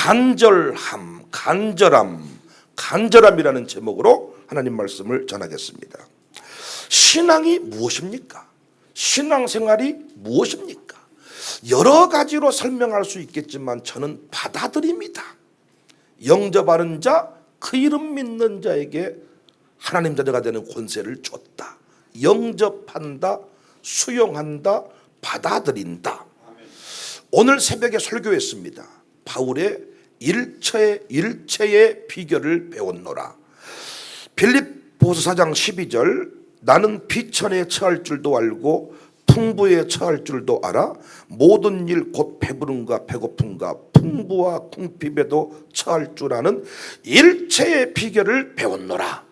간절함, 간절함이라는 제목으로 하나님 말씀을 전하겠습니다. 신앙이 무엇입니까? 신앙생활이 무엇입니까? 여러 가지로 설명할 수 있겠지만 저는 받아들입니다. 영접하는 자, 그 이름 믿는 자에게 하나님 자녀가 되는 권세를 줬다. 영접한다, 수용한다, 받아들인다. 오늘 새벽에 설교했습니다. 바울의 일체의 비결을 배웠노라. 빌립보서 4장 12절, 나는 비천에 처할 줄도 알고 풍부에 처할 줄도 알아 모든 일 곧 배부름과 배고픔과 풍부와 궁핍에도 처할 줄 아는 일체의 비결을 배웠노라.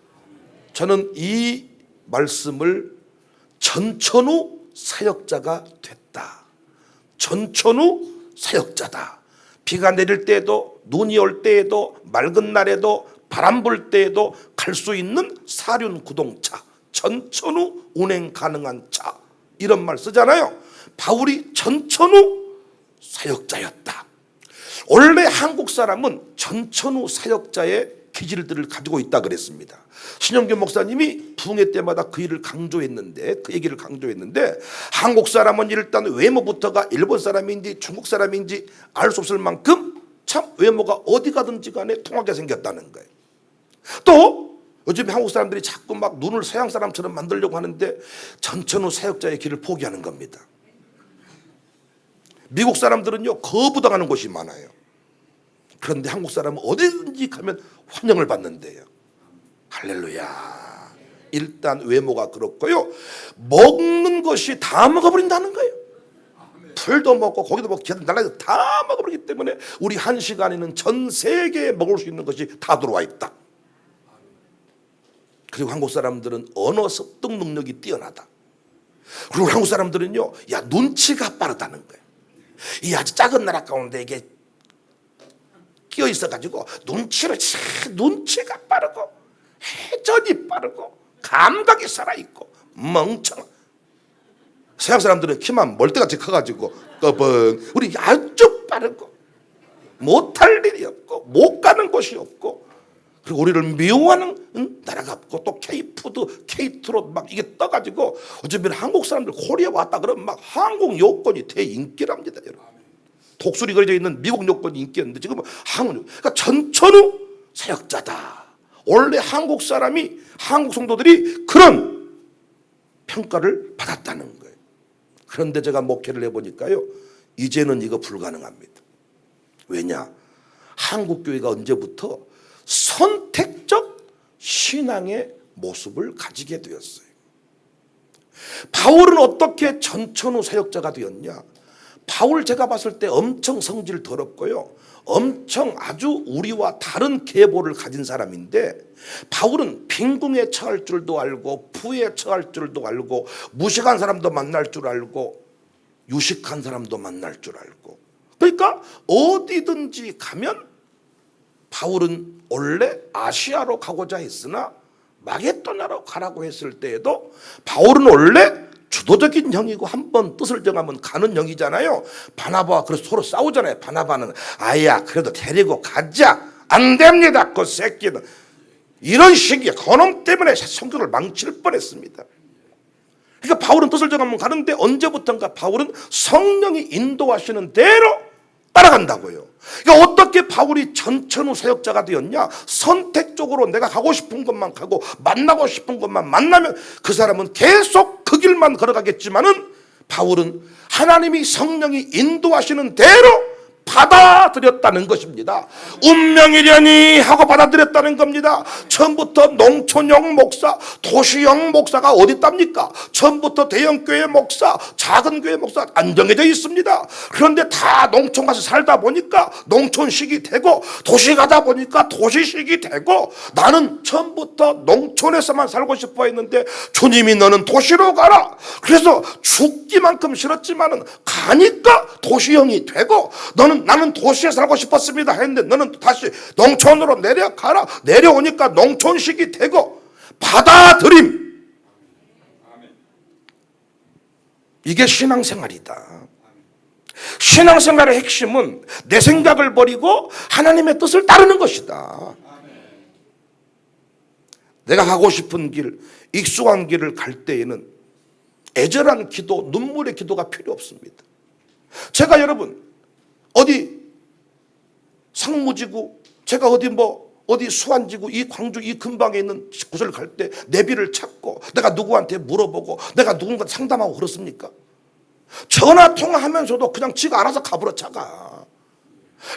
저는 이 말씀을 전천후 사역자가 됐다. 전천후 사역자다. 비가 내릴 때에도, 눈이 올 때에도, 맑은 날에도, 바람 불 때에도 갈 수 있는 사륜 구동차, 전천후 운행 가능한 차, 이런 말 쓰잖아요. 바울이 전천후 사역자였다. 원래 한국 사람은 전천후 사역자의 기질들을 가지고 있다 그랬습니다. 신영균 목사님이 부흥회 때마다 그 일을 강조했는데, 그 얘기를 강조했는데, 한국 사람은 일단 외모부터가 일본 사람인지 중국 사람인지 알 수 없을 만큼 참 외모가 어디 가든지 간에 통하게 생겼다는 거예요. 또 요즘 한국 사람들이 자꾸 막 눈을 서양 사람처럼 만들려고 하는데 전천후 사역자의 길을 포기하는 겁니다. 미국 사람들은요, 거부당하는 곳이 많아요. 그런데 한국 사람은 어디든지 가면 환영을 받는데요. 할렐루야. 일단 외모가 그렇고요, 먹는 것이 다 먹어버린다는 거예요. 풀도 먹고 고기도 먹고 기도 날라서 다 먹어버리기 때문에 우리 한 시간에는 전 세계에 먹을 수 있는 것이 다 들어와 있다. 그리고 한국 사람들은 언어 습득 능력이 뛰어나다. 그리고 한국 사람들은요, 야, 눈치가 빠르다는 거예요. 이 아주 작은 나라 가운데 이게 끼어 있어가지고 눈치가 빠르고 회전이 빠르고 감각이 살아있고 멍청한. 서양 사람들은 키만 멀때같이 커가지고 꺼벙. 우리 아주 빠르고 못할 일이 없고 못 가는 곳이 없고, 그리고 우리를 미워하는 나라가 없고, 또 K푸드, K트롯 막 이게 떠가지고 어쩌면 한국 사람들 코리아 왔다 그러면 막 한국 여권이 대인기랍니다, 여러분. 독수리 그려져 있는 미국 여권이 인기였는데 지금은 한국, 그러니까 전천후 사역자다. 원래 한국 사람이, 한국 성도들이 그런 평가를 받았다는 거예요. 그런데 제가 목회를 해보니까요, 이제는 이거 불가능합니다. 왜냐? 한국 교회가 언제부터 선택적 신앙의 모습을 가지게 되었어요. 바울은 어떻게 전천후 사역자가 되었냐? 바울 제가 봤을 때 엄청 성질 더럽고요, 엄청 아주 우리와 다른 계보를 가진 사람인데, 바울은 빈궁에 처할 줄도 알고 부에 처할 줄도 알고 무식한 사람도 만날 줄 알고 유식한 사람도 만날 줄 알고, 그러니까 어디든지 가면, 바울은 원래 아시아로 가고자 했으나 마게도나로 가라고 했을 때에도 바울은 원래 주도적인 형이고 한번 뜻을 정하면 가는 형이잖아요. 바나바와 그래서 서로 싸우잖아요. 바나바는 아야 그래도 데리고 가자. 안 됩니다, 그 새끼는. 이런 식의 그놈 때문에 성경을 망칠 뻔했습니다. 그러니까 바울은 뜻을 정하면 가는데, 언제부턴가 바울은 성령이 인도하시는 대로 따라간다고요. 그러니까 어떻게 바울이 전천후 사역자가 되었냐? 선택적으로 내가 가고 싶은 것만 가고 만나고 싶은 것만 만나면 그 사람은 계속 그 길만 걸어가겠지만은, 바울은 하나님이 성령이 인도하시는 대로 받아들였다는 것입니다. 운명이려니 하고 받아들였다는 겁니다. 처음부터 농촌형 목사, 도시형 목사가 어디 있답니까? 처음부터 대형교회 목사, 작은 교회 목사 안 정해져 있습니다. 그런데 다 농촌 가서 살다 보니까 농촌식이 되고, 도시 가다 보니까 도시식이 되고, 나는 처음부터 농촌에서만 살고 싶어 했는데 주님이 너는 도시로 가라. 그래서 죽기만큼 싫었지만은 가니까 도시형이 되고, 나는 도시에 살고 싶었습니다 했는데 너는 다시 농촌으로 내려가라. 내려오니까 농촌식이 되고, 받아들임. 이게 신앙생활이다. 신앙생활의 핵심은 내 생각을 버리고 하나님의 뜻을 따르는 것이다. 내가 가고 싶은 길, 익숙한 길을 갈 때에는 애절한 기도, 눈물의 기도가 필요 없습니다. 제가 여러분 어디 상무지구, 제가 어디 수안지구, 이 광주 이 근방에 있는 곳을 갈 때 내비를 찾고 내가 누구한테 물어보고 내가 누군가 상담하고 그렇습니까? 전화 통화하면서도 그냥 지가 알아서 가버려 차가.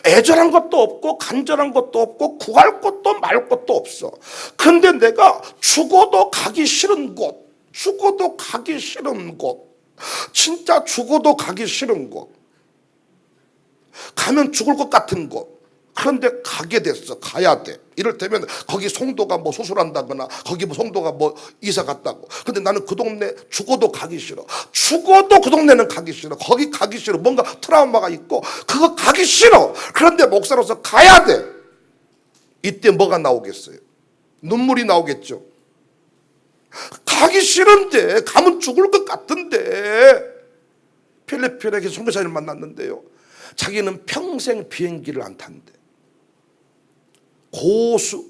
애절한 것도 없고 간절한 것도 없고 구할 것도 말 것도 없어. 근데 내가 죽어도 가기 싫은 곳, 죽어도 가기 싫은 곳, 진짜 죽어도 가기 싫은 곳, 가면 죽을 것 같은 곳, 그런데 가게 됐어. 가야 돼. 이를테면 거기 송도가 뭐 수술한다거나 거기 뭐 송도가 뭐 이사 갔다고. 근데 나는 그 동네 죽어도 가기 싫어. 죽어도 그 동네는 가기 싫어. 거기 가기 싫어. 뭔가 트라우마가 있고 그거 가기 싫어. 그런데 목사로서 가야 돼. 이때 뭐가 나오겠어요? 눈물이 나오겠죠. 가기 싫은데, 가면 죽을 것 같은데. 필리핀에 선교사를 만났는데요, 자기는 평생 비행기를 안 탄대.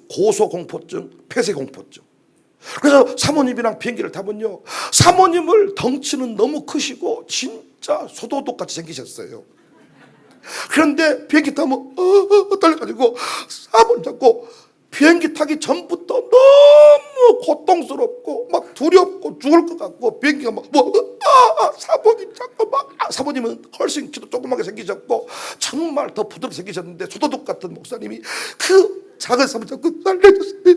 고소공포증, 폐쇄공포증. 그래서 사모님이랑 비행기를 타면요, 사모님을 덩치는 너무 크시고 진짜 소도둑같이 생기셨어요. 그런데 비행기 타면 떨려가지고 사모님 잡고 비행기 타기 전부터 너무 고통스럽고 막 두렵고 죽을 것 같고, 비행기가 막 사모님 자꾸 사모님은 훨씬 키도 조그맣게 생기셨고 정말 더 부드럽게 생기셨는데 소도둑 같은 목사님이 그 작은 사모님 자꾸 살려주세요.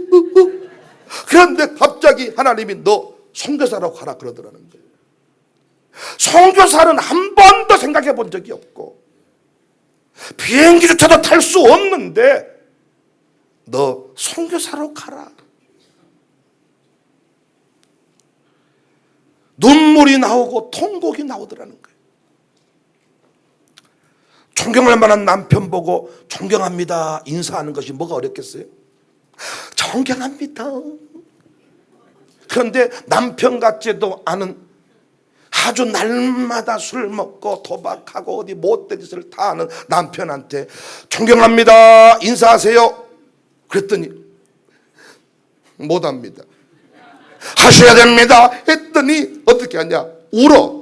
그런데 갑자기 하나님이 너 선교사라고 가라 그러더라는 거예요. 선교사는 한 번도 생각해 본 적이 없고 비행기조차도 탈 수 없는데 너 선교사로 가라. 눈물이 나오고 통곡이 나오더라는 거예요. 존경할 만한 남편 보고 존경합니다 인사하는 것이 뭐가 어렵겠어요? 존경합니다. 그런데 남편 같지도 않은, 아주 날마다 술 먹고 도박하고 어디 못된 짓을 다 하는 남편한테 존경합니다 인사하세요 그랬더니 못합니다. 하셔야 됩니다 했더니 어떻게 하냐, 울어.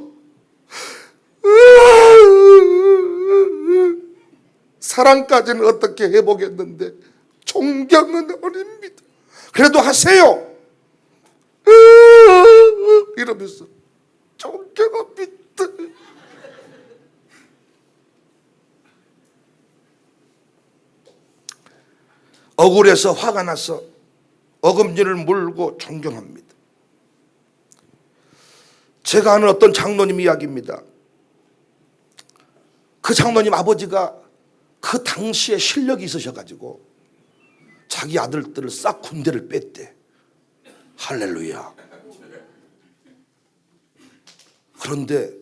사랑까지는 어떻게 해보겠는데 존경은 어립니다. 그래도 하세요 이러면서 존경합니다. 억울해서 화가 나서 어금니를 물고 존경합니다. 제가 아는 어떤 장로님 이야기입니다. 그 장로님 아버지가 그 당시에 실력이 있으셔가지고 자기 아들들을 싹 군대를 뺐대. 할렐루야. 그런데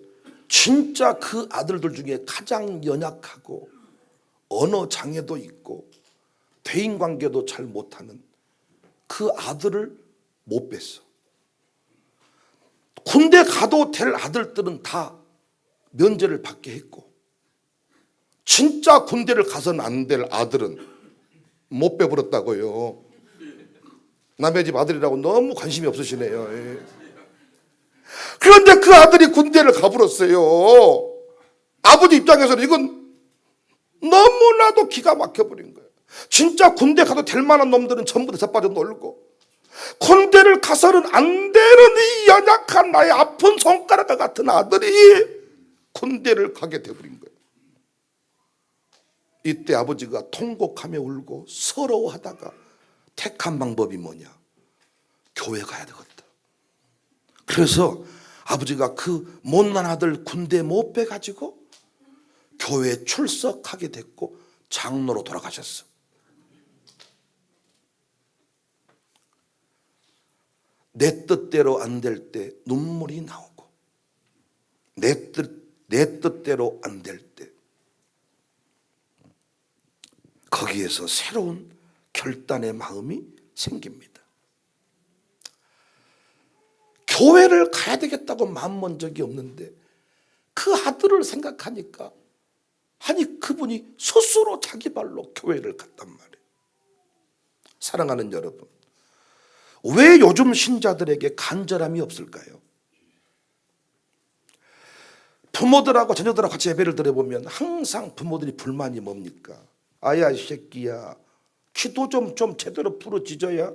진짜 그 아들들 중에 가장 연약하고 언어 장애도 있고 대인관계도 잘 못하는 그 아들을 못 뺐어. 군대 가도 될 아들들은 다 면제를 받게 했고, 진짜 군대를 가서는 안 될 아들은 못 빼버렸다고요. 남의 집 아들이라고 너무 관심이 없으시네요. 그런데 그 아들이 군대를 가버렸어요. 아버지 입장에서는 이건 너무나도 기가 막혀버린 거예요. 진짜 군대 가도 될 만한 놈들은 전부 다 자빠져 놀고, 군대를 가서는 안 되는 이 연약한 나의 아픈 손가락과 같은 아들이 군대를 가게 되어버린 거예요. 이때 아버지가 통곡하며 울고 서러워하다가 택한 방법이 뭐냐, 교회 가야 되겠다. 그래서 아버지가 그 못난 아들 군대 못 빼가지고 교회에 출석하게 됐고 장로로 돌아가셨어. 내 뜻대로 안 될 때 눈물이 나오고, 내 뜻대로 안 될 때 거기에서 새로운 결단의 마음이 생깁니다. 교회를 가야 되겠다고 마음 먹은 적이 없는데 그 아들을 생각하니까 아니 그분이 스스로 자기 발로 교회를 갔단 말이에요. 사랑하는 여러분, 왜 요즘 신자들에게 간절함이 없을까요? 부모들하고 자녀들하고 같이 예배를 드려보면 항상 부모들이 불만이 뭡니까? 아야 이 새끼야, 기도 좀 제대로 부르짖어야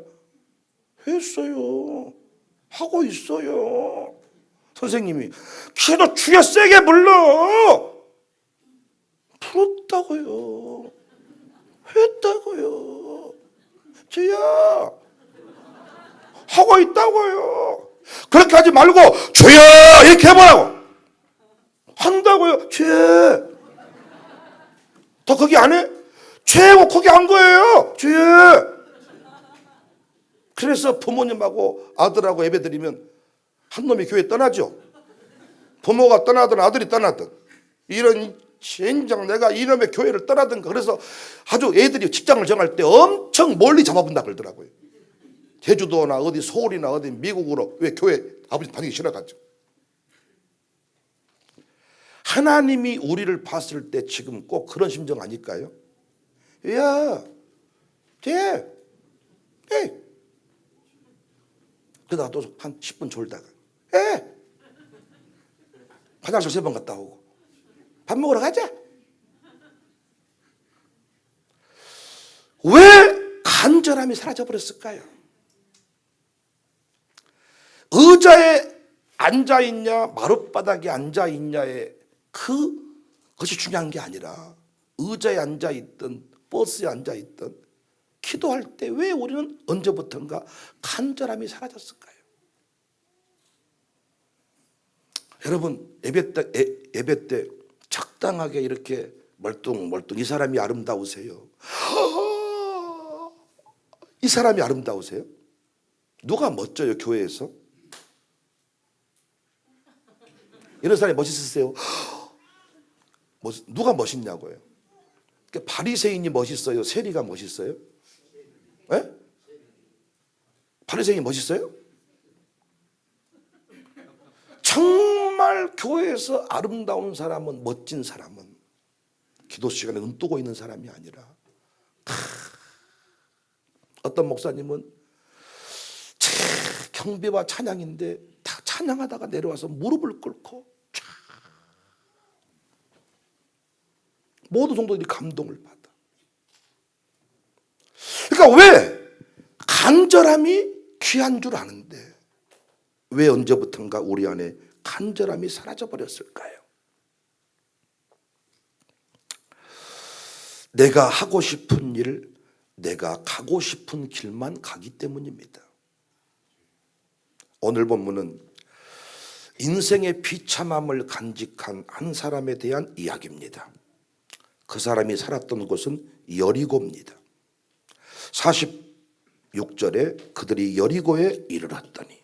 했어요. 하고 있어요. 선생님이 기도 주여 세게 불러. 불었다고요. 했다고요. 주여 하고 있다고요. 그렇게 하지 말고 주여 이렇게 해보라고. 한다고요. 주여. 더 거기 안 해? 최고 거기 한 거예요. 주여. 그래서 부모님하고 아들하고 예배드리면 한 놈이 교회 떠나죠. 부모가 떠나든 아들이 떠나든 이런 젠장 내가 이놈의 교회를 떠나든가. 그래서 아주 애들이 직장을 정할 때 엄청 멀리 잡아본다 그러더라고요. 제주도나 어디 서울이나 어디 미국으로. 왜? 교회 아버지 다니기 싫어가지고. 하나님이 우리를 봤을 때 지금 꼭 그런 심정 아닐까요? 야, 쟤, 에이. 그러다가 또 한 10분 졸다가 화장실 3번 갔다 오고 밥 먹으러 가자. 왜 간절함이 사라져버렸을까요? 의자에 앉아있냐 마룻바닥에 앉아있냐에 그것이 중요한 게 아니라 의자에 앉아있든 버스에 앉아있든 기도할 때 왜 우리는 언제부턴가 간절함이 사라졌을까요? 여러분 예배 때 적당하게 이렇게 멀뚱멀뚱 이 사람이 아름다우세요. 이 사람이 아름다우세요? 누가 멋져요 교회에서? 이런 사람이 멋있으세요? 누가 멋있냐고요? 바리새인이 멋있어요? 세리가 멋있어요? 네? 바리새인이 멋있어요? 정말 교회에서 아름다운 사람은, 멋진 사람은 기도 시간에 눈 뜨고 있는 사람이 아니라 어떤 목사님은 경배와 찬양인데 다 찬양하다가 내려와서 무릎을 꿇고 모든 성도들이 감동을 받아. 그러니까 왜 간절함이 귀한 줄 아는데 왜 언제부턴가 우리 안에 간절함이 사라져버렸을까요? 내가 하고 싶은 일, 내가 가고 싶은 길만 가기 때문입니다. 오늘 본문은 인생의 비참함을 간직한 한 사람에 대한 이야기입니다. 그 사람이 살았던 곳은 여리고입니다. 46절에 그들이 여리고에 이르렀더니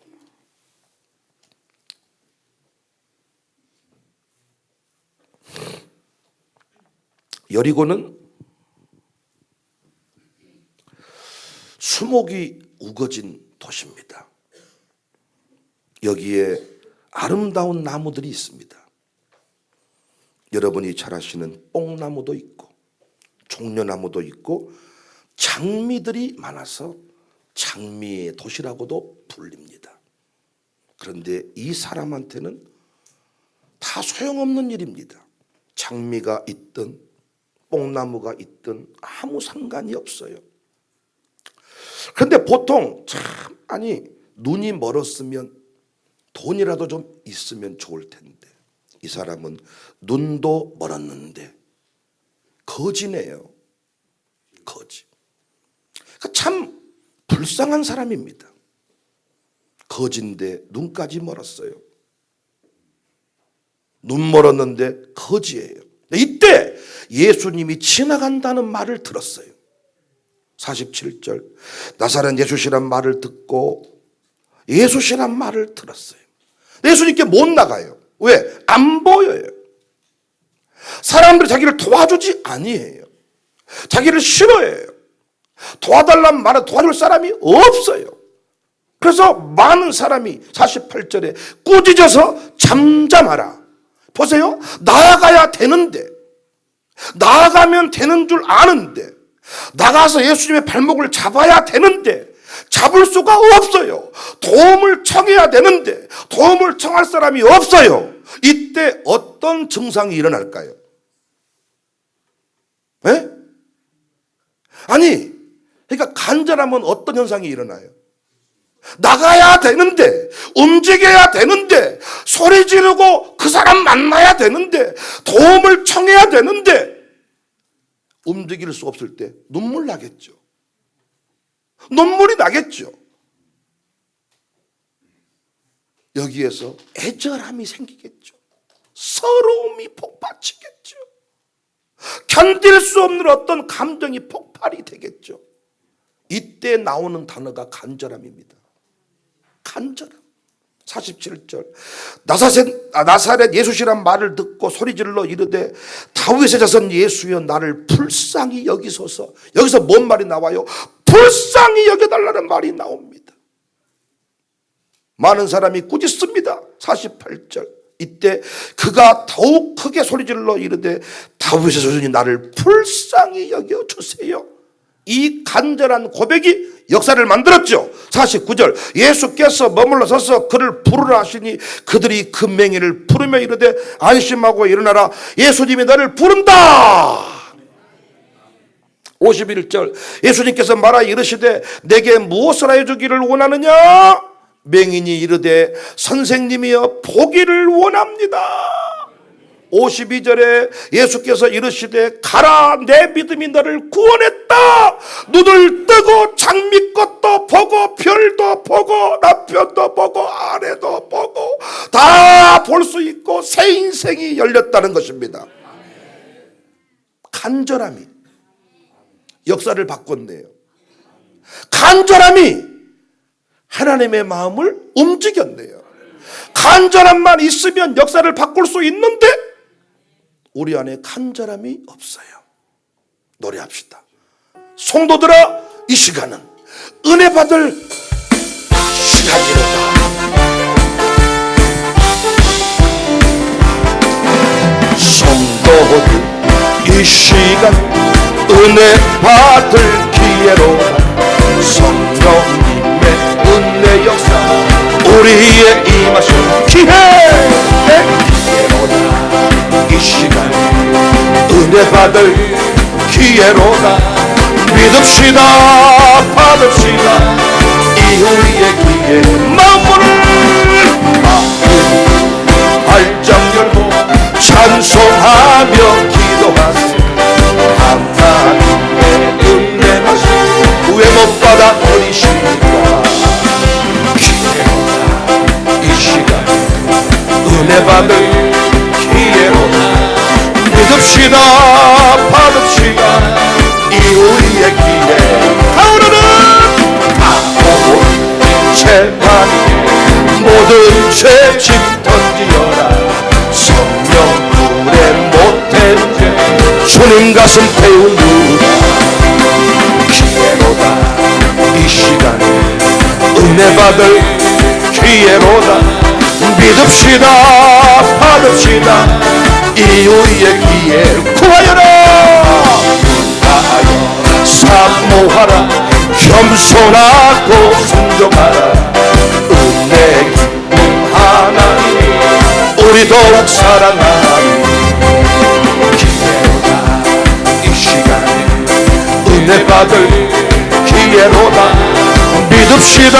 여리고는 수목이 우거진 도시입니다. 여기에 아름다운 나무들이 있습니다. 여러분이 잘 아시는 뽕나무도 있고 종려나무도 있고 장미들이 많아서 장미의 도시라고도 불립니다. 그런데 이 사람한테는 다 소용없는 일입니다. 장미가 있든 뽕나무가 있든 아무 상관이 없어요. 그런데 보통 눈이 멀었으면 돈이라도 좀 있으면 좋을 텐데 이 사람은 눈도 멀었는데 거지네요. 거지. 그러니까 참 불쌍한 사람입니다. 거지인데 눈까지 멀었어요. 눈 멀었는데 거지예요. 이때 예수님이 지나간다는 말을 들었어요. 47절 나사렛 예수시란 말을 듣고 예수시란 말을 들었어요. 예수님께 못 나가요. 왜? 안 보여요. 사람들이 자기를 도와주지 아니해요. 자기를 싫어해요. 도와달라는 말은 도와줄 사람이 없어요. 그래서 많은 사람이 48절에 꾸짖어서 잠잠하라. 보세요. 나아가야 되는데 나아가면 되는 줄 아는데, 나가서 예수님의 발목을 잡아야 되는데 잡을 수가 없어요. 도움을 청해야 되는데 도움을 청할 사람이 없어요. 이때 어떤 증상이 일어날까요? 네? 아니, 그러니까 간절하면 어떤 현상이 일어나요? 나가야 되는데, 움직여야 되는데, 소리 지르고 그 사람 만나야 되는데, 도움을 청해야 되는데 움직일 수 없을 때 눈물 나겠죠. 눈물이 나겠죠. 여기에서 애절함이 생기겠죠. 서러움이 폭받치겠죠. 견딜 수 없는 어떤 감정이 폭발이 되겠죠. 이때 나오는 단어가 간절함입니다. 간절함. 47절. 나사렛 예수시란 말을 듣고 소리질러 이르되 다윗의 자손 예수여 나를 불쌍히 여기소서. 여기서 뭔 말이 나와요? 불쌍히 여겨달라는 말이 나옵니다. 많은 사람이 꾸짖습니다. 48절. 이때 그가 더욱 크게 소리질러 이르되 다윗의 자손이 나를 불쌍히 여겨주세요. 이 간절한 고백이 역사를 만들었죠. 49절. 예수께서 머물러 서서 그를 부르라 하시니 그들이 그 맹인을 부르며 이르되 안심하고 일어나라 예수님이 너를 부른다. 51절. 예수님께서 말하 이르시되 내게 무엇을 하여 주기를 원하느냐? 맹인이 이르되 선생님이여 보기를 원합니다. 52절에 예수께서 이르시되 가라 내 믿음이 너를 구원했다. 눈을 뜨고 장미꽃도 보고 별도 보고 나편도 보고 아래도 보고 다 볼 수 있고 새 인생이 열렸다는 것입니다. 간절함이 역사를 바꿨네요. 간절함이 하나님의 마음을 움직였네요. 간절함만 있으면 역사를 바꿀 수 있는데 우리 안에 간절함이 없어요. 노래합시다. 성도들아 이 시간은 은혜 받을 시간이로다. 성도들 이 시간 은혜 받을 기회로다. 성령님의 은혜 역사 우리의 임하신 기회로다. 이 시간 은혜 받을 기회로다. 믿읍시다 받읍시다 이 우리의 기회. 마음을 발짝 열고 찬송하며 기도하세. 하나님의 은혜 마시 후회 못 받아 버리시니까 기회로다. 이 시간 은혜 받을 기회로다. 믿읍시다 받읍시다 이 우리의 기회. 가오르는 재판 모든 죄짐 던지어라. 성령불에 못된 죄 주님 가슴 태우누라. 기회로다. 이 시간에 은혜 받을 기회로다. 믿읍시다 받읍시다 이 우리의 기회. 구하여라 사모하라 겸손하고 순종하라. 은혜 기쁨 하나님 우리 더욱 사랑하니 기회로다. 이 시간에 은혜 받을 기회로다. 믿읍시다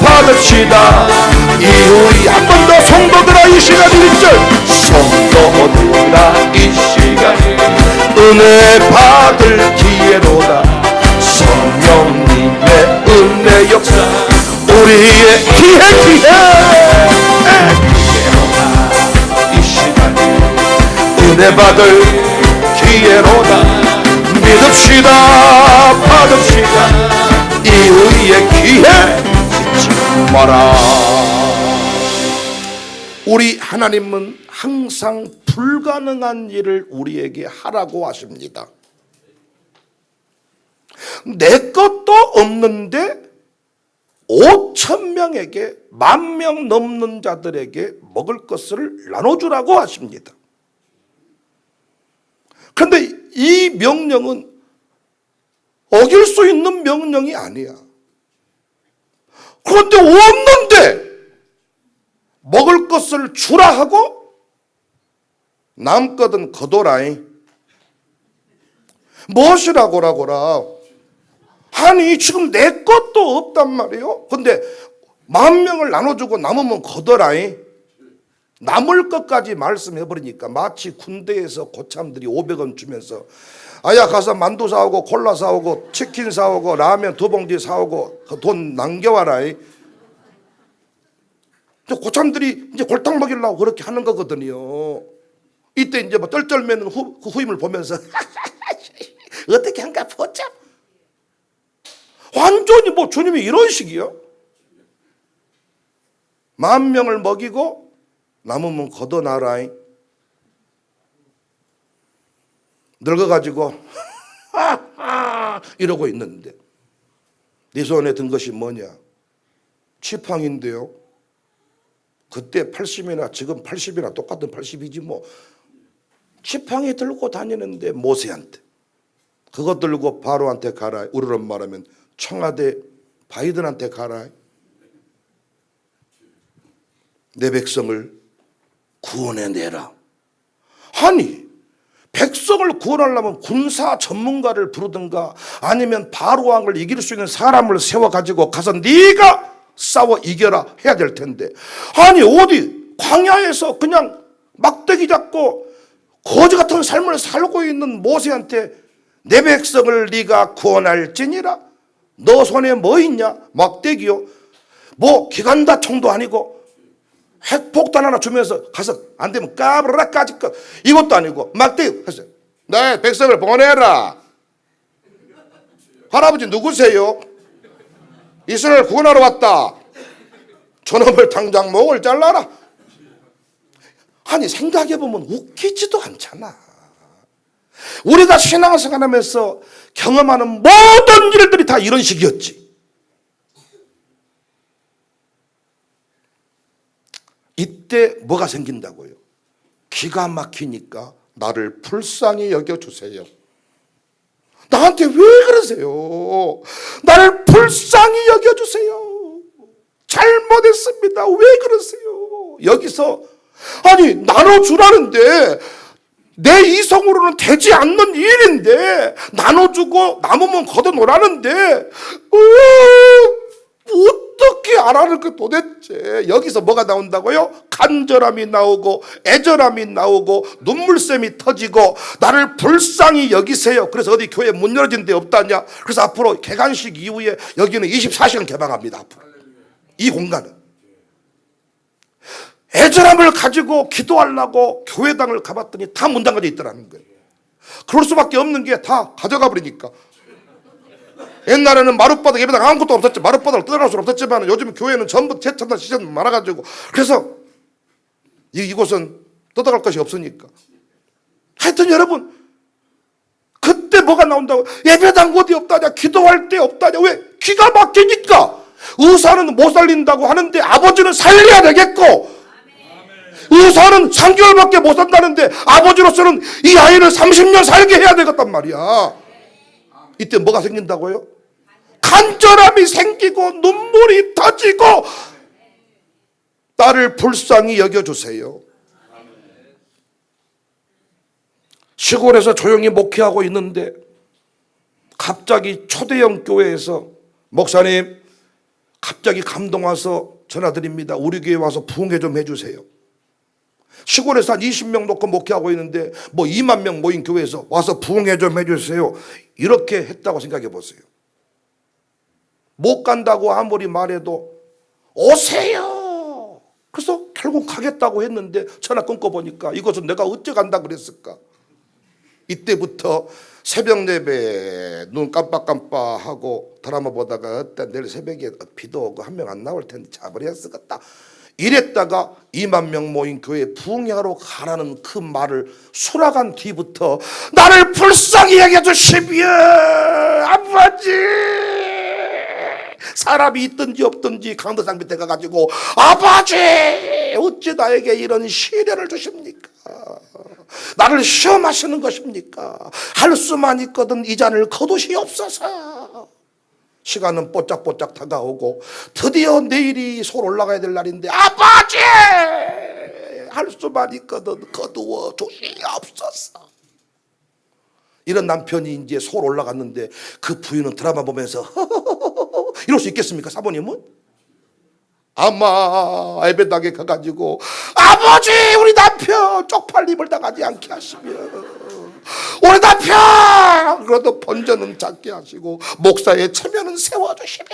받읍시다 이 우리 한 번 더 성도들아 이 시간 1절. 성도들아 이 시간에 은혜 받을 기회로다. 성령님의 은혜 역사 우리의 기회로다. 이 시간에 은혜 받을 기회로다. 믿읍시다 받읍시다 이 우리의 기회 잊지 마라. 우리 하나님은 항상 불가능한 일을 우리에게 하라고 하십니다. 내 것도 없는데 5,000명에게 10,000명 넘는 자들에게 먹을 것을 나눠주라고 하십니다. 그런데 이 명령은 어길 수 있는 명령이 아니야. 그런데 없는데 먹을 것을 주라 하고 남거든 거둬라이. 무엇이라고라고라. 아니 지금 내 것도 없단 말이에요. 근데 10,000명을 나눠주고 남으면 거둬라이. 남을 것까지 말씀해버리니까 마치 군대에서 고참들이 500원 주면서 아야 가서 만두 사오고 콜라 사오고 치킨 사오고 라면 2봉지 사오고 그 돈 남겨와라. 고참들이 이제 골탕 먹이려고 그렇게 하는 거거든요. 이때 이제 뭐 쩔쩔매는 그 후임을 보면서 어떻게 한가 보자. 완전히 뭐 주님이 이런 식이요. 10,000명을 먹이고 남으면 걷어놔라. 늙어가지고 이러고 있는데 네 손에 든 것이 뭐냐? 지팡인데요. 그때 80이나 지금 80이나 똑같은 80이지 뭐. 지팡이 들고 다니는데 모세한테 그거 들고 바로한테 가라. 우리로 말하면 청와대 바이든한테 가라. 내 백성을 구원해내라. 아니 백성을 구원하려면 군사 전문가를 부르든가 아니면 바로 왕을 이길 수 있는 사람을 세워가지고 가서 네가 싸워 이겨라 해야 될 텐데, 아니 어디 광야에서 그냥 막대기 잡고 거지 같은 삶을 살고 있는 모세한테 내 백성을 네가 구원할지니라. 너 손에 뭐 있냐? 막대기요. 뭐 기관다총도 아니고 핵폭탄 하나 주면서 가서 안 되면 까불어라 까짓 것 이것도 아니고 막대기 했어요. 내 백성을 보내라. 할아버지 누구세요? 이스라엘 구원하러 왔다. 저놈을 당장 목을 잘라라. 아니 생각해보면 웃기지도 않잖아. 우리가 신앙생활하면서 경험하는 모든 일들이 다 이런 식이었지. 이때 뭐가 생긴다고요? 기가 막히니까 나를 불쌍히 여겨주세요. 나한테 왜 그러세요? 나를 불쌍히 여겨주세요. 잘못했습니다. 왜 그러세요? 여기서 아니 나눠주라는데 내 이성으로는 되지 않는 일인데 나눠주고 남으면 걷어놓으라는데 어떻게 알아를 그 도대체. 여기서 뭐가 나온다고요? 간절함이 나오고 애절함이 나오고 눈물샘이 터지고 나를 불쌍히 여기세요. 그래서 어디 교회 문 열어진 데 없다냐. 그래서 앞으로 개관식 이후에 여기는 24시간 개방합니다. 앞으로 이 공간은 애절함을 가지고 기도하려고 교회당을 가봤더니 다 문 닫아져 있더라는 거예요. 그럴 수밖에 없는 게 다 가져가 버리니까. 옛날에는 마룻바닥 예배당 아무것도 없었지. 마룻바닥을 뜯어낼 수는 없었지만 요즘 교회는 전부 최첨단 시스템 많아가지고 그래서 이곳은 뜯어갈 것이 없으니까. 하여튼 여러분 그때 뭐가 나온다고? 예배당 어디 없다냐? 기도할 데 없다냐? 왜? 기가 막히니까. 의사는 못 살린다고 하는데 아버지는 살려야 되겠고, 의사는 3개월밖에 못 산다는데 아버지로서는 이 아이를 30년 살게 해야 되겠단 말이야. 이때 뭐가 생긴다고요? 간절함이 생기고 눈물이 터지고 나를 불쌍히 여겨주세요. 시골에서 조용히 목회하고 있는데 갑자기 초대형 교회에서 목사님 갑자기 감동 와서 전화드립니다. 우리 교회 와서 부흥회 좀 해주세요. 시골에서 한 20명 놓고 목회하고 있는데 뭐 2만 명 모인 교회에서 와서 부흥회 좀 해주세요. 이렇게 했다고 생각해 보세요. 못 간다고 아무리 말해도 오세요. 그래서 결국 가겠다고 했는데 전화 끊고 보니까 이것은 내가 어째 간다 그랬을까. 이때부터 새벽 예배 눈 깜빡깜빡하고 드라마 보다가 어떤 내일 새벽에 비도 오고 한 명 안 나올 텐데 자버려야 쓰겠다 이랬다가 2만 명 모인 교회 부흥회하러 가라는 그 말을 수락한 뒤부터 나를 불쌍히 여겨주시며 아버지, 사람이 있든지 없든지 강도상 밑에 가가지고 아버지 어찌 나에게 이런 시련을 주십니까? 나를 시험하시는 것입니까? 할 수만 있거든 이 잔을 거두시옵소서. 시간은 뽀짝뽀짝 다가오고 드디어 내일이 서울 올라가야 될 날인데, 아버지 할 수만 있거든 거두어 주시옵소서. 이런 남편이 이제 서울 올라갔는데 그 부인은 드라마 보면서 이럴 수 있겠습니까? 사모님은 아마 예배당에 가가지고 아버지 우리 남편 쪽팔림을 당하지 않게 하시며, 우리 남편 그래도 본전은 작게 하시고 목사의 체면은 세워주시며.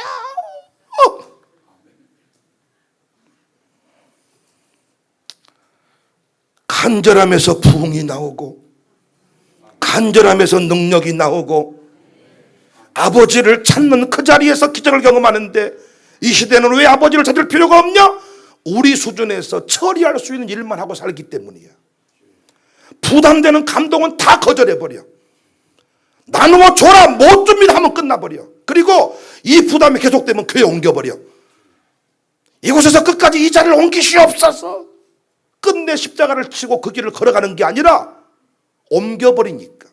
간절함에서 부흥이 나오고 간절함에서 능력이 나오고 아버지를 찾는 그 자리에서 기적을 경험하는데, 이 시대는 왜 아버지를 찾을 필요가 없냐? 우리 수준에서 처리할 수 있는 일만 하고 살기 때문이야. 부담되는 감동은 다 거절해버려. 나누어 줘라 못 줍니다 하면 끝나버려. 그리고 이 부담이 계속되면 교회 옮겨버려. 이곳에서 끝까지 이 자리를 옮기시옵소서. 끝내 십자가를 치고 그 길을 걸어가는 게 아니라 옮겨버리니까.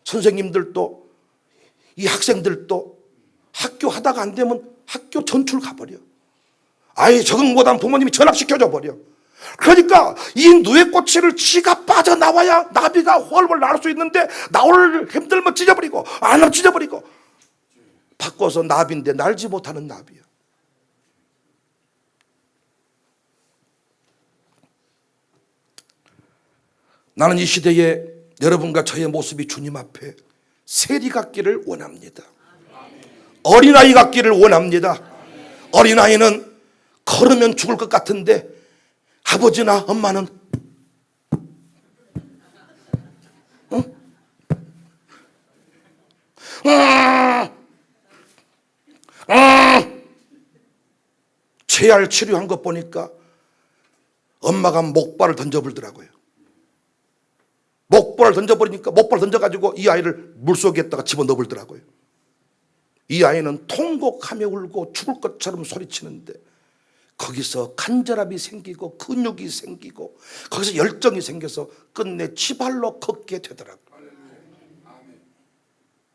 선생님들도 이 학생들도 학교 하다가 안 되면 학교 전출 가버려. 아이 적응 못한 부모님이 전학시켜줘 버려. 그러니까 이 누에꼬치를 쥐가 빠져나와야 나비가 훨훨 날 수 있는데, 나올 힘들면 찢어버리고 안 하면 찢어버리고, 바꿔서 나비인데 날지 못하는 나비야. 나는 이 시대에 여러분과 저의 모습이 주님 앞에 세리 같기를 원합니다. 어린아이 같기를 원합니다. 어린아이는 걸으면 죽을 것 같은데 아버지나 엄마는 재활 치료한 것 보니까 엄마가 목발을 던져버리더라고요. 목발을 던져버리니까 목발을 던져가지고 이 아이를 물속에다가 집어넣어버리더라고요. 이 아이는 통곡하며 울고 죽을 것처럼 소리치는데 거기서 간절함이 생기고 근육이 생기고 거기서 열정이 생겨서 끝내 지발로 걷게 되더라고요.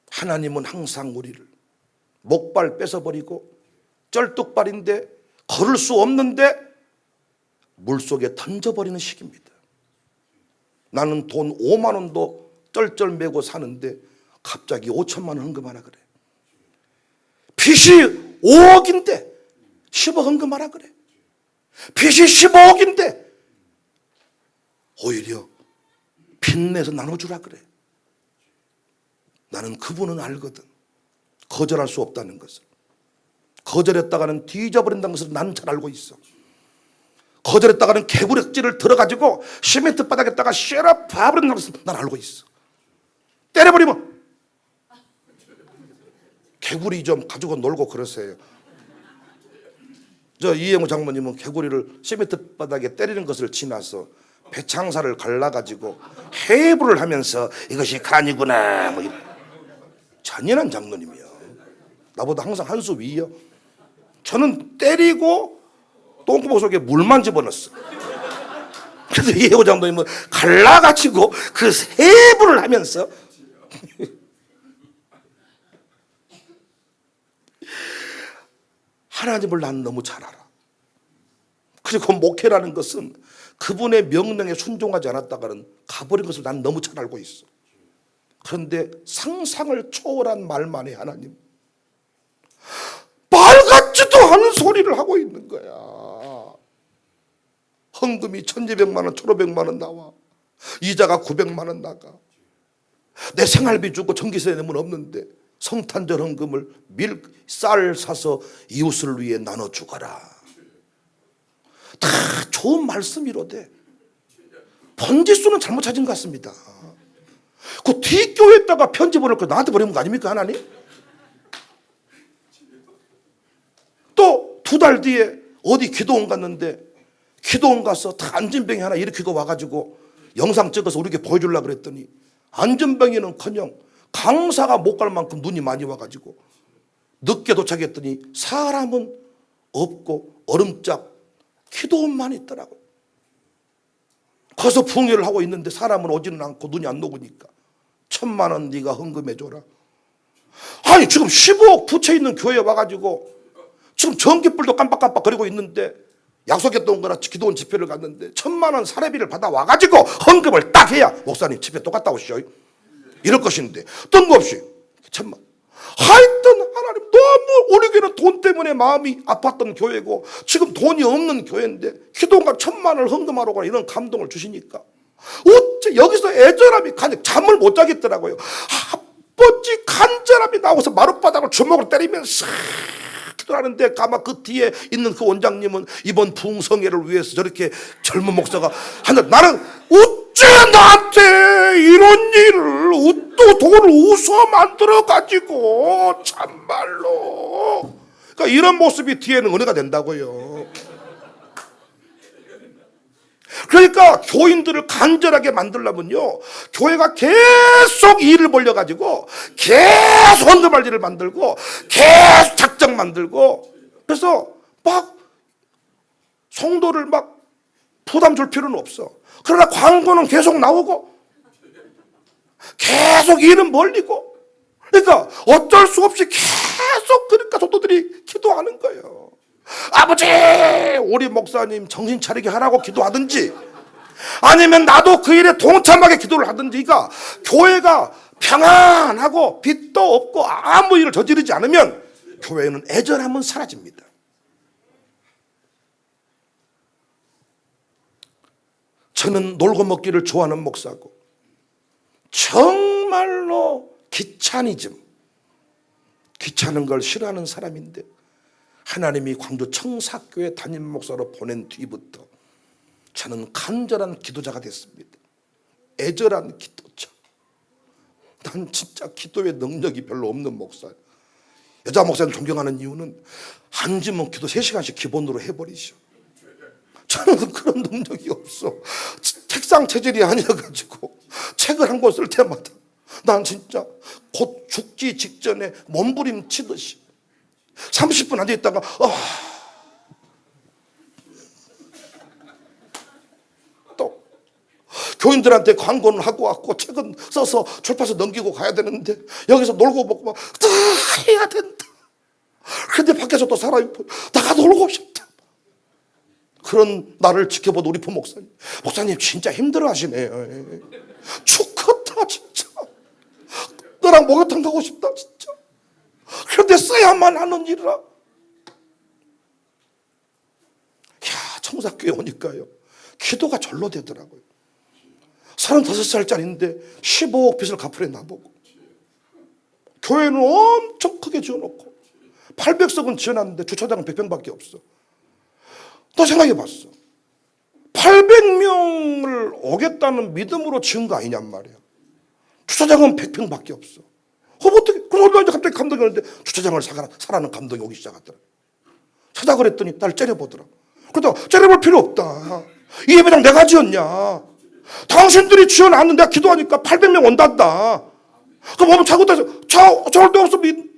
하나님은 항상 우리를 목발 뺏어버리고 쩔뚝발인데 걸을 수 없는데 물속에 던져버리는 식입니다. 나는 돈 5만 원도 쩔쩔매고 사는데 갑자기 5천만 원 헌금하라 그래. 빚이 5억인데 10억 헌금하라 그래. 빚이 15억인데 오히려 빚내서 나눠주라 그래. 나는 그분은 알거든. 거절할 수 없다는 것을. 거절했다가는 뒤져버린다는 것을 나는 잘 알고 있어. 거절했다가는 개구력질을 들어가지고 시멘트 바닥에다가 쉐라 봐버린다는 것을 난 알고 있어. 때려버리면 개구리 좀 가지고 놀고 그러세요. 저 이영우 장모님은 개구리를 시멘트 바닥에 때리는 것을 지나서 배창사를 갈라가지고 해부를 하면서 이것이 간이구나 뭐 잔인한 장로님이요. 나보다 항상 한 수 위요. 저는 때리고 똥구멍 속에 물만 집어넣었어. 그래서 이영우 장모님은 갈라가지고 그 해부를 하면서 하나님을 난 너무 잘 알아. 그리고 목회라는 것은 그분의 명령에 순종하지 않았다가는 가버린 것을 난 너무 잘 알고 있어. 그런데 상상을 초월한 말만 해. 하나님 말 같지도 않은 소리를 하고 있는 거야. 헌금이 1,200만 원 1,500만 원 나와. 이자가 900만 원 나가. 내 생활비 주고 전기세 내면 없는데 성탄절 헌금을 쌀 사서 이웃을 위해 나눠주거라. 다 좋은 말씀이로되 번지수는 잘못 찾은 것 같습니다. 그 뒷교회에다가 편지 보낼 거 나한테 보내는 거 아닙니까 하나님? 또 2달 뒤에 어디 기도원 갔는데 기도원 가서 다 안진병이 하나 일으키고 와가지고 영상 찍어서 우리에게 보여주려고 그랬더니 안진병이는커녕 강사가 못 갈 만큼 눈이 많이 와가지고 늦게 도착했더니 사람은 없고 얼음짝 기도원만 있더라고요. 거기서 풍요를 하고 있는데 사람은 오지는 않고 눈이 안 녹으니까 1,000만 원 네가 헌금해줘라. 아니 지금 15억 부채 있는 교회에 와가지고 지금 전기불도 깜빡깜빡 거리고 있는데 약속했던 거라 기도원 집회를 갔는데 1,000만 원 사례비를 받아 와가지고 헌금을 딱 해야 목사님 집회 또 갔다 오시오 이럴 것인데 뜬금없이 1,000만. 하여튼 하나님 너무 우리 교회는 돈 때문에 마음이 아팠던 교회고 지금 돈이 없는 교회인데 기도원가 1,000만 원을 헌금하라고 이런 감동을 주시니까 어째 여기서 애절함이 잠을 못 자겠더라고요. 아버지 간절함이 나오고서 마룻바닥을 주먹으로 때리면서 기도하는데 가만 그 뒤에 있는 그 원장님은 이번 부흥성회를 위해서 저렇게 젊은 목사가 한다. 나는 어째 나한테 이런 일을 또 돈을 우서 만들어 가지고 참말로. 그러니까 이런 모습이 뒤에는 은혜가 된다고요. 그러니까 교인들을 간절하게 만들려면요 교회가 계속 일을 벌려가지고 계속 헌금할 일을 만들고 계속 작정 만들고 그래서 막 성도를 막 부담 줄 필요는 없어. 그러나 광고는 계속 나오고 계속 일은 벌리고 그러니까 어쩔 수 없이 계속 그러니까 성도들이 기도하는 거예요. 아버지 우리 목사님 정신 차리게 하라고 기도하든지 아니면 나도 그 일에 동참하게 기도를 하든지. 그러니까 교회가 평안하고 빚도 없고 아무 일을 저지르지 않으면 교회는 애절함은 사라집니다. 저는 놀고 먹기를 좋아하는 목사고 정말로 귀찮은 걸 싫어하는 사람인데 하나님이 광주 청사교회 담임 목사로 보낸 뒤부터 저는 간절한 기도자가 됐습니다. 애절한 기도자. 난 진짜 기도의 능력이 별로 없는 목사예요. 여자 목사님 존경하는 이유는 앉으면 기도 3시간씩 기본으로 해버리죠. 저는 그런 능력이 없어. 책상 체질이 아니어가지고 책을 한 권 쓸 때마다 난 진짜 곧 죽기 직전에 몸부림치듯이 30분 앉아있다가 또 교인들한테 광고는 하고 왔고 책은 써서 출판사 넘기고 가야 되는데 여기서 놀고 먹고 막 다 해야 된다. 그런데 밖에서 또 사람이 나가 놀고 싶다. 그런 나를 지켜본 우리 부목사님, 목사님 진짜 힘들어 하시네요. 축하다 진짜. 너랑 목욕탕 가고 싶다 진짜. 그런데 써야만 하는 일이라. 야, 청사교회 오니까요 기도가 절로 되더라고요. 35살짜리인데 15억 빚을 갚으래 나보고. 교회는 엄청 크게 지어놓고 800석은 지어놨는데 주차장은 100평밖에 없어. 너 생각해봤어. 800명을 오겠다는 믿음으로 지은 거 아니냔 말이야. 주차장은 100평밖에 없어. 어떻게? 그러고 이제 갑자기 감독이 오는데 주차장을 사라는 감독이 오기 시작하더라. 찾아 그랬더니 날 째려보더라. 그러다 째려볼 필요 없다. 이 예배당 내가 지었냐? 당신들이 지어놨는데 내가 기도하니까 800명 온단다. 그럼 오면 자꾸 저럴 데 없으면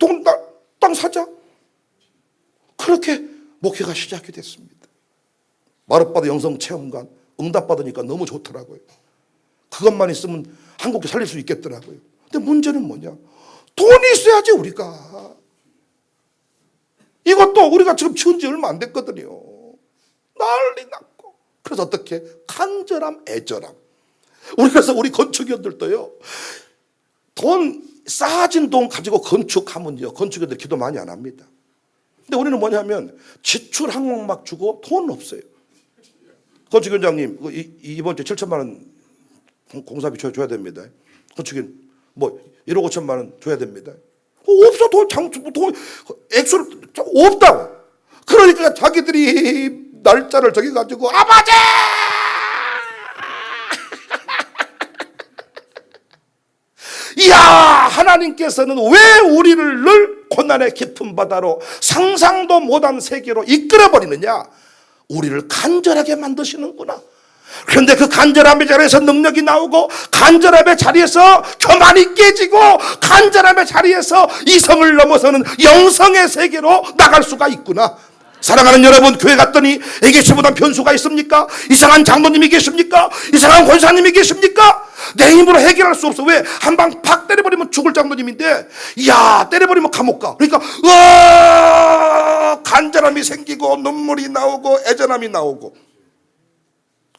땅 사자. 그렇게 목회가 시작이 됐습니다. 마룻바다 영성체험관 응답받으니까 너무 좋더라고요. 그것만 있으면 한국에 살릴 수 있겠더라고요. 근데 문제는 뭐냐? 돈이 있어야지 우리가. 이것도 우리가 지금 지은 지 얼마 안 됐거든요. 난리 났고. 그래서 어떻게? 간절함, 애절함. 그래서 우리 건축위원들도요. 쌓아진 돈 가지고 건축하면요. 건축위원들 기도 많이 안 합니다. 근데 우리는 뭐냐면 지출 항목만 주고 돈은 없어요. 건축위원장님 이번 주에 7천만 원 공사비 줘야 됩니다. 건축인 뭐 1억 5천만 원 줘야 됩니다. 없어. 돈 액수를 없다고. 그러니까 자기들이 날짜를 정해가지고 아버지 이야 하나님께서는 왜 우리를 늘 고난의 깊은 바다로 상상도 못한 세계로 이끌어버리느냐. 우리를 간절하게 만드시는구나. 그런데 그 간절함의 자리에서 능력이 나오고 간절함의 자리에서 교만이 깨지고 간절함의 자리에서 이성을 넘어서는 영성의 세계로 나갈 수가 있구나. 사랑하는 여러분, 교회 갔더니 애계시보다 변수가 있습니까? 이상한 장로님이 계십니까? 이상한 권사님이 계십니까? 내 힘으로 해결할 수 없어. 왜? 한 방 팍 때려버리면 죽을 장로님인데, 이야, 때려버리면 감옥 가. 그러니까 간절함이 생기고 눈물이 나오고 애절함이 나오고,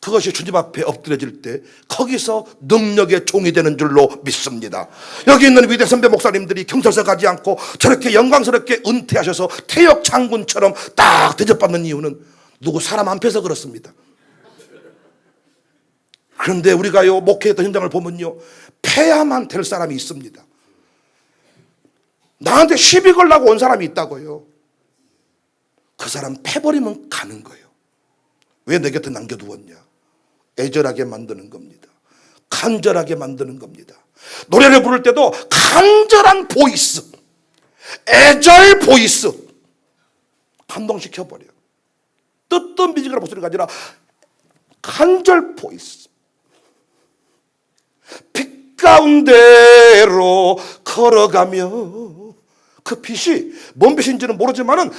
그것이 주님 앞에 엎드려질 때 거기서 능력의 종이 되는 줄로 믿습니다. 여기 있는 위대 선배 목사님들이 경찰서 가지 않고 저렇게 영광스럽게 은퇴하셔서 퇴역 장군처럼 딱 대접받는 이유는 누구 사람 안 패서 그렇습니다. 그런데 우리가요, 목회했던 현장을 보면요, 패야만 될 사람이 있습니다. 나한테 시비 걸라고 온 사람이 있다고요. 그 사람 패버리면 가는 거예요. 왜 내 곁에 남겨두었냐? 애절하게 만드는 겁니다. 간절하게 만드는 겁니다. 노래를 부를 때도 간절한 보이스, 애절 보이스, 감동시켜버려. 뜨뜻 미지근한 목소리가 아니라 간절 보이스. 빛 가운데로 걸어가며, 그 빛이 뭔 빛인지는 모르지만은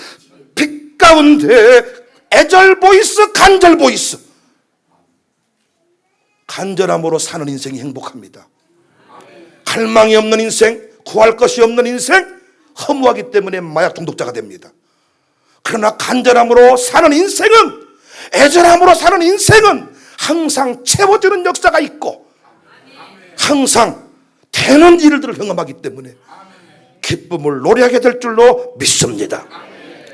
빛 가운데 애절 보이스, 간절 보이스. 간절함으로 사는 인생이 행복합니다. 갈망이 없는 인생, 구할 것이 없는 인생, 허무하기 때문에 마약 중독자가 됩니다. 그러나 간절함으로 사는 인생은, 애절함으로 사는 인생은 항상 채워주는 역사가 있고 항상 되는 일들을 경험하기 때문에 기쁨을 노래하게 될 줄로 믿습니다.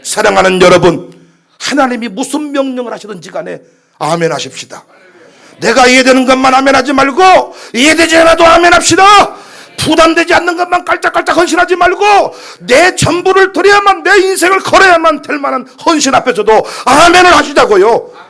사랑하는 여러분, 하나님이 무슨 명령을 하시든지 간에 아멘 하십시다. 내가 이해되는 것만 아멘하지 말고 이해되지 않아도 아멘합시다. 부담되지 않는 것만 깔짝깔짝 헌신하지 말고 내 전부를 드려야만, 내 인생을 걸어야만 될 만한 헌신 앞에서도 아멘을 하시자고요.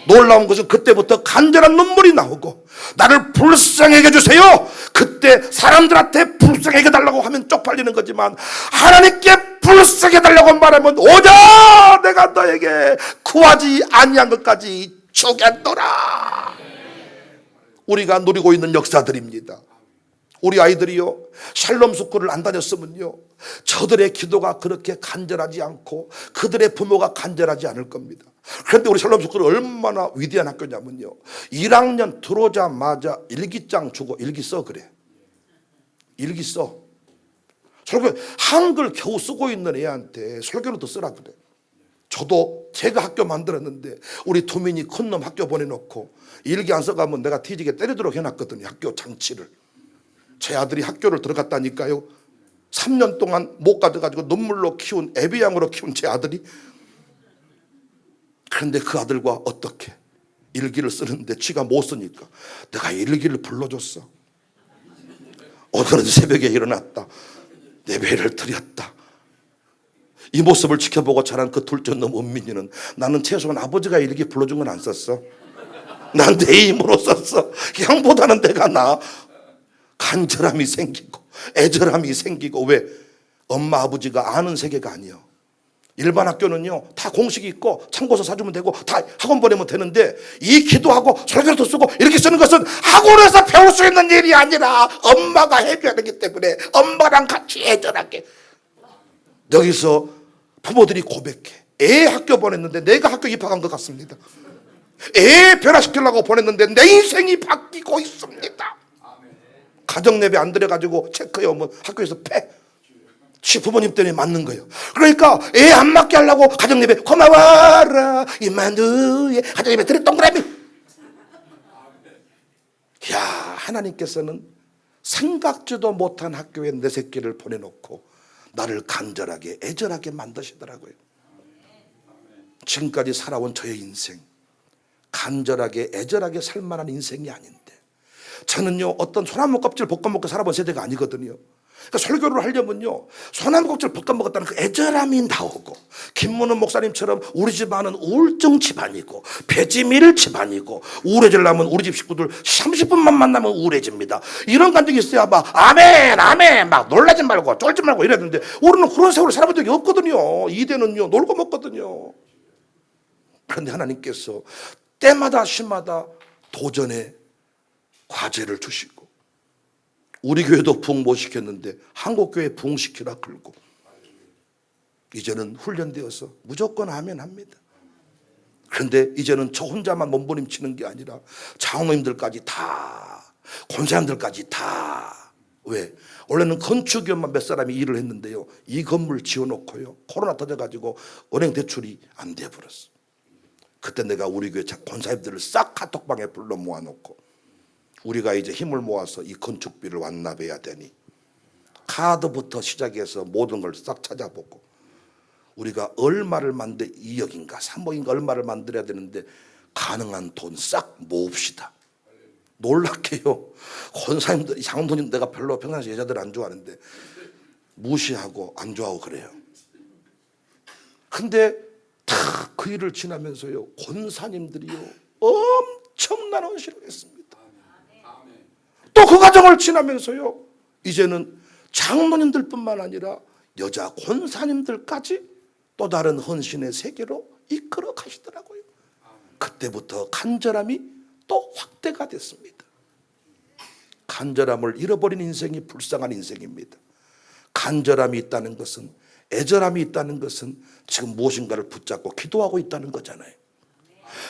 놀라운 것은 그때부터 간절한 눈물이 나오고, 나를 불쌍하게 해주세요. 그때 사람들한테 불쌍하게 해달라고 하면 쪽팔리는 거지만 하나님께 불쌍하게 해달라고 말하면 오자 내가 너에게 구하지 아니한 것까지 주겠노라. 우리가 누리고 있는 역사들입니다. 우리 아이들이요, 샬롬 스쿨을 안 다녔으면요, 저들의 기도가 그렇게 간절하지 않고 그들의 부모가 간절하지 않을 겁니다. 그런데 우리 샬롬 스쿨은 얼마나 위대한 학교냐면요, 1학년 들어오자마자 일기장 주고 일기 써 그래. 일기 써. 설교, 한글 겨우 쓰고 있는 애한테 설교를 더 쓰라 그래. 저도 제가 학교 만들었는데 우리 두민이 큰 놈 학교 보내놓고 일기 안 써가면 내가 뒤지게 때리도록 해놨거든요. 학교 장치를. 제 아들이 학교를 들어갔다니까요. 3년 동안 못 가져가지고 눈물로 키운, 애비양으로 키운 제 아들이. 그런데 그 아들과 어떻게 일기를 쓰는데 지가 못 쓰니까 내가 일기를 불러줬어. 오늘은 새벽에 일어났다, 예배를 드렸다. 이 모습을 지켜보고 자란 그 둘째 놈 은민이는, 나는 최소한 아버지가 일기 불러준 건 안 썼어. 난 내 힘으로 썼어. 형보다는 내가 나아. 간절함이 생기고 애절함이 생기고. 왜? 엄마 아버지가 아는 세계가 아니에요. 일반 학교는요, 다 공식이 있고 참고서 사주면 되고 다 학원 보내면 되는데, 이 기도하고 설교도 쓰고 이렇게 쓰는 것은 학원에서 배울 수 있는 일이 아니라 엄마가 해줘야 되기 때문에 엄마랑 같이 애절하게. 여기서 부모들이 고백해. 애 학교 보냈는데 내가 학교 입학한 것 같습니다. 애 변화시키려고 보냈는데 내 인생이 바뀌고 있습니다. 가정 예배 안 드려가지고 체크해 오면 학교에서 패. 부모님 때문에 맞는 거예요. 그러니까 애 안 맞게 하려고 가정 예배 고마워라 이만두에 가정 예배 드려 동그라미. 야, 하나님께서는 생각지도 못한 학교에 내 새끼를 보내놓고 나를 간절하게 애절하게 만드시더라고요. 지금까지 살아온 저의 인생, 간절하게 애절하게 살만한 인생이 아닌데, 저는요 어떤 소나무 껍질 볶아 먹고 살아본 세대가 아니거든요. 그러니까 설교를 하려면요, 소나무 껍질 볶아 먹었다는 그 애절함이 나오고, 김문은 목사님처럼 우리 집안은 우울증 집안이고 배지밀 집안이고 우울해지려면 우리 집 식구들 30분만 만나면 우울해집니다, 이런 감정이 있어야 막 아멘 아멘 막 놀라지 말고 쫄지 말고 이래야 되는데, 우리는 그런 세월을 살아본 적이 없거든요. 이대는요 놀고 먹거든요. 그런데 하나님께서 때마다 시마다 도전의 과제를 주시고, 우리 교회도 부흥 못 시켰는데 한국교회 부흥시키라 끌고, 이제는 훈련되어서 무조건 하면 합니다. 그런데 이제는 저 혼자만 몸부림치는 게 아니라 장로님들까지 다, 권사님들까지 다. 왜? 원래는 건축위원만 몇 사람이 일을 했는데요, 이 건물 지어놓고요, 코로나 터져가지고 은행 대출이 안 돼버렸어. 그때 내가 우리 교회 권사님들을 싹 카톡방에 불러 모아놓고, 우리가 이제 힘을 모아서 이 건축비를 완납해야 되니 카드부터 시작해서 모든 걸 싹 찾아보고, 우리가 얼마를 2억인가 3억인가 얼마를 만들어야 되는데 가능한 돈 싹 모읍시다. 놀랍게요, 권사님들이, 장로님, 내가 별로 평상시 여자들 안 좋아하는데 무시하고 안 좋아하고 그래요. 근데 다 그 일을 지나면서요, 권사님들이요 엄청난 헌신을 했습니다. 또 그 과정을 지나면서요, 이제는 장로님들뿐만 아니라 여자 권사님들까지 또 다른 헌신의 세계로 이끌어 가시더라고요. 그때부터 간절함이 또 확대가 됐습니다. 간절함을 잃어버린 인생이 불쌍한 인생입니다. 간절함이 있다는 것은, 애절함이 있다는 것은 지금 무엇인가를 붙잡고 기도하고 있다는 거잖아요.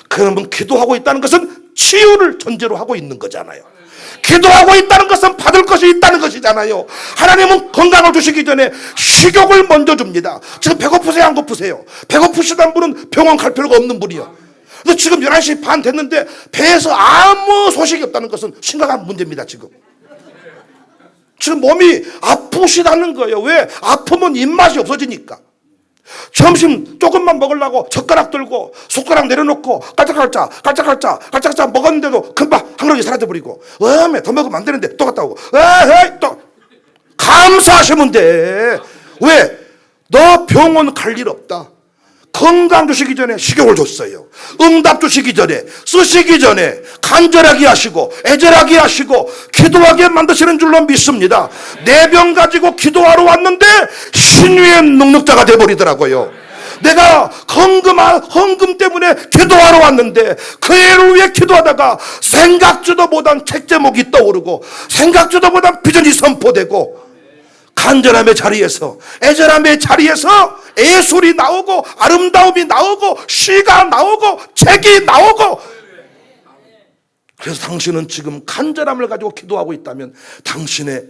그러면 기도하고 있다는 것은 치유를 전제로 하고 있는 거잖아요. 기도하고 있다는 것은 받을 것이 있다는 것이잖아요. 하나님은 건강을 주시기 전에 식욕을 먼저 줍니다. 지금 배고프세요, 안 고프세요? 배고프시다는 분은 병원 갈 필요가 없는 분이요. 근데 지금 11시 반 됐는데 배에서 아무 소식이 없다는 것은 심각한 문제입니다. 지금 몸이 아프시다는 거예요. 왜? 아프면 입맛이 없어지니까. 점심 조금만 먹으려고 젓가락 들고 손가락 내려놓고 깔짝깔짝 먹었는데도 금방 한 그릇이 사라져버리고, 더 먹으면 안 되는데 또 갔다 오고, 또 감사하시면 돼. 왜? 너 병원 갈 일 없다. 건강 주시기 전에 식욕을 줬어요. 응답 주시기 전에, 쓰시기 전에 간절하게 하시고 애절하게 하시고 기도하게 만드시는 줄로 믿습니다. 내 병 가지고 기도하러 왔는데 신유의 능력자가 돼버리더라고요. 내가 헌금 때문에 기도하러 왔는데 그 애를 위해 기도하다가 생각지도 못한 책 제목이 떠오르고 생각지도 못한 비전이 선포되고, 간절함의 자리에서, 애절함의 자리에서 예술이 나오고 아름다움이 나오고 시가 나오고 책이 나오고. 그래서 당신은 지금 간절함을 가지고 기도하고 있다면 당신의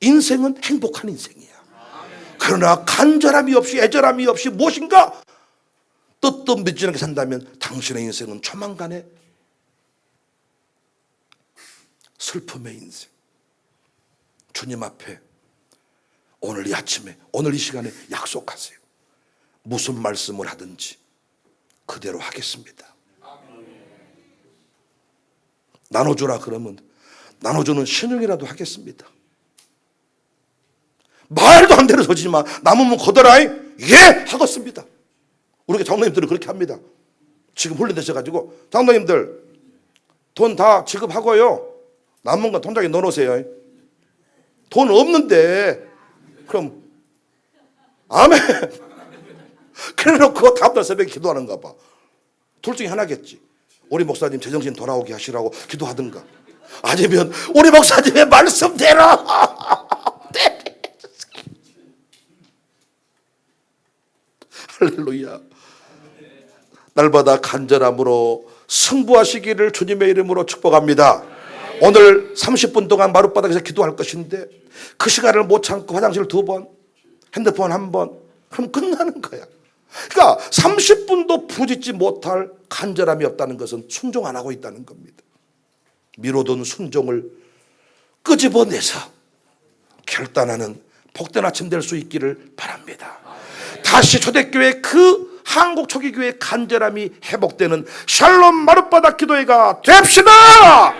인생은 행복한 인생이야. 그러나 간절함이 없이 애절함이 없이 무엇인가 뜨뜻미진하게 산다면 당신의 인생은 조만간에 슬픔의 인생. 주님 앞에 오늘 이 아침에, 오늘 이 시간에 약속하세요. 무슨 말씀을 하든지 그대로 하겠습니다. 나눠주라 그러면 나눠주는 신용이라도 하겠습니다. 말도 안 되는 소리지만 남으면 거둬라, 예 하겠습니다. 우리 장로님들은 그렇게 합니다. 지금 훈련되셔가지고 장로님들 돈 다 지급하고요, 남은 건 통장에 넣어놓으세요. 돈 없는데 그럼 아멘. 그래놓고 다음날 새벽에 기도하는가 봐. 둘 중에 하나겠지. 우리 목사님 제정신 돌아오게 하시라고 기도하든가, 아니면 우리 목사님의 말씀대로 할렐루야. 날마다 간절함으로 승부하시기를 주님의 이름으로 축복합니다. 오늘 30분 동안 마룻바닥에서 기도할 것인데 그 시간을 못 참고 화장실 2번, 핸드폰 1번, 그럼 끝나는 거야. 그러니까 30분도 부짓지 못할 간절함이 없다는 것은 순종 안 하고 있다는 겁니다. 미루던 순종을 끄집어내서 결단하는 복된 아침 될 수 있기를 바랍니다. 다시 초대교회, 그 한국 초기교회의 간절함이 회복되는 샬롬 마룻바닥 기도회가 됩시다.